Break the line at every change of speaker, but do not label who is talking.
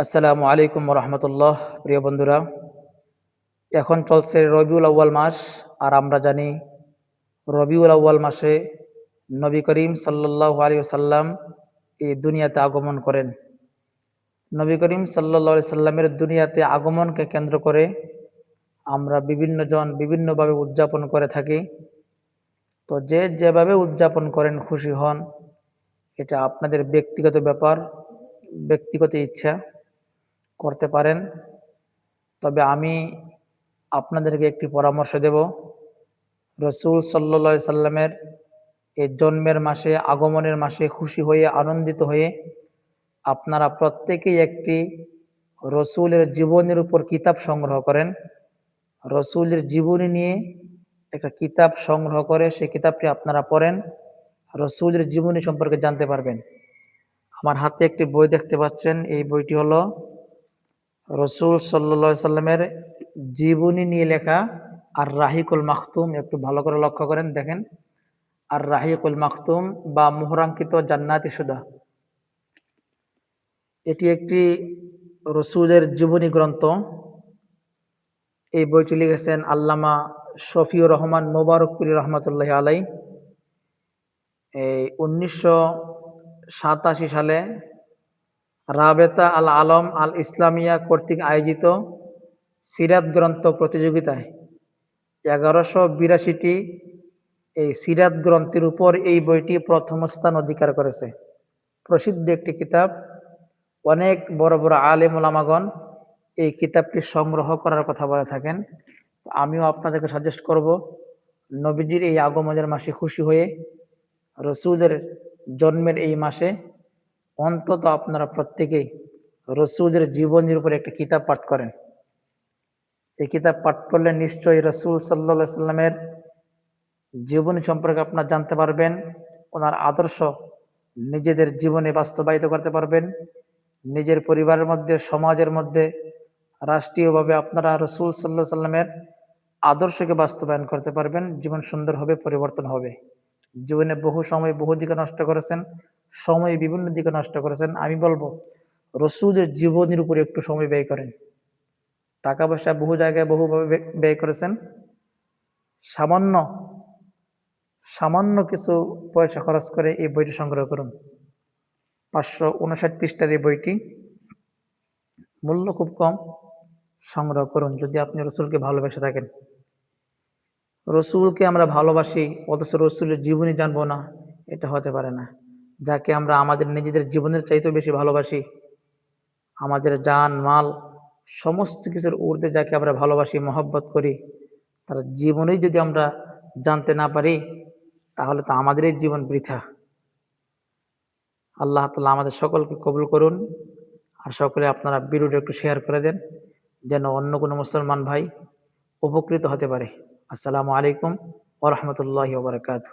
আসসালামু আলাইকুম রহমতুল্লাহ। প্রিয় বন্ধুরা, এখন চলছে রবিউল আউয়াল মাস। আর আমরা জানি রবিউল আউয়াল মাসে নবী করিম সাল্লাল্লাহু আলাইহি ওয়াসাল্লাম এই দুনিয়াতে আগমন করেন। নবী করিম সাল্লাল্লাহু আলাইহি সাল্লামের দুনিয়াতে আগমনকে কেন্দ্র করে আমরা বিভিন্ন জন বিভিন্নভাবে উদযাপন করে থাকি। তো যে যেভাবে উদযাপন করেন, খুশি হন, এটা আপনাদের ব্যক্তিগত ব্যাপার, ব্যক্তিগত ইচ্ছা, করতে পারেন। তবে আমি আপনাদেরকে একটি পরামর্শ দেব। রসুল সাল্লাল্লাহু আলাইহি সাল্লামের এই জন্মের মাসে, আগমনের মাসে খুশি হয়ে, আনন্দিত হয়ে আপনারা প্রত্যেকেই একটি রসুলের জীবনের উপর কিতাব সংগ্রহ করেন। রসুলের জীবনী নিয়ে একটা কিতাব সংগ্রহ করে সেই কিতাবটি আপনারা পড়েন, রসুলের জীবনী সম্পর্কে জানতে পারবেন। আমার হাতে একটি বই দেখতে পাচ্ছেন, এই বইটি হলো রসুল সাল্লাল্লাহু আলাইহি সাল্লামের জীবনী নিয়ে লেখা আর রাহিকুল মাখতুম। একটু ভালো করে লক্ষ্য করেন, দেখেন, আর রাহিকুল মাখতুম বা মোহরাঙ্কিত জান্নাতি সুদা। এটি একটি রসুলের জীবনী গ্রন্থ। এই বইটি লিখেছেন আল্লামা শফিউর রহমান মোবারকপুরী রহমতুল্লাহ আলাই। এই 1987 সালে রাবেতা আল আলম আল ইসলামিয়া কর্তৃক আয়োজিত সিরাত গ্রন্থ প্রতিযোগিতায় 1182টি এই সিরাত গ্রন্থের উপর এই বইটি প্রথম স্থান অধিকার করেছে। প্রসিদ্ধ একটি কিতাব। অনেক বড় বড় আলেম ওলামাগণ এই কিতাবটি সংগ্রহ করার কথা বলে থাকেন। তো আমিও আপনাদেরকে সাজেস্ট করব, নবীজির এই আগমনের মাসে খুশি হয়ে, রসুলের জন্মের এই মাসে অন্তত আপনারা প্রত্যেকেই রসুলের জীবনের উপর একটা কিতাব পাঠ করেন। এই কিতাব পাঠ করলে নিশ্চয়ই রসুল সাল্লাল্লাহু আলাইহি সাল্লামের জীবনী সম্পর্কে আপনারা জানতে পারবেন, ওনার আদর্শ নিজেদের জীবনে বাস্তবায়িত করতে পারবেন। নিজের পরিবারের মধ্যে, সমাজের মধ্যে, রাষ্ট্রীয়ভাবে আপনারা রসুল সাল্লাল্লাহু আলাইহি সাল্লামের আদর্শকে বাস্তবায়ন করতে পারবেন। জীবন সুন্দর হবে, পরিবর্তন হবে। জীবনে বহু সময় বহু দিকে নষ্ট করেছেন, সময় বিভিন্ন দিকে নষ্ট করেছেন। আমি বলবো রসুলের জীবনের উপরে একটু সময় ব্যয় করেন। টাকা পয়সা বহু জায়গায় বহুভাবে ব্যয় করেছেন, সামান্য সামান্য কিছু পয়সা খরচ করে এই বইটি সংগ্রহ করুন। 559 পৃষ্ঠার এই বইটি, মূল্য খুব কম। সংগ্রহ করুন যদি আপনি রসুলকে ভালোবেসে থাকেন। রসুলকে আমরা ভালোবাসি অথচ রসুলের জীবনী জানবো না, এটা হতে পারে না। যাকে আমরা আমাদের নিজেদের জীবনের চাইতেও বেশি ভালোবাসি, আমাদের জান মাল সমস্ত কিছুর ঊর্ধ্বে যাকে আমরা ভালোবাসি, মহব্বত করি, তার জীবনেই যদি আমরা জানতে না পারি, তাহলে তো আমাদের এই জীবন বৃথা। আল্লাহ তাআলা আমাদের সকলকে কবুল করুন। আর সকলে আপনারা ভিডিওটা একটু শেয়ার করে দেন, যেন অন্য কোনো মুসলমান ভাই উপকৃত হতে পারে। আসসালামু আলাইকুম ওয়া রাহমাতুল্লাহি ওয়া বারাকাতুহু।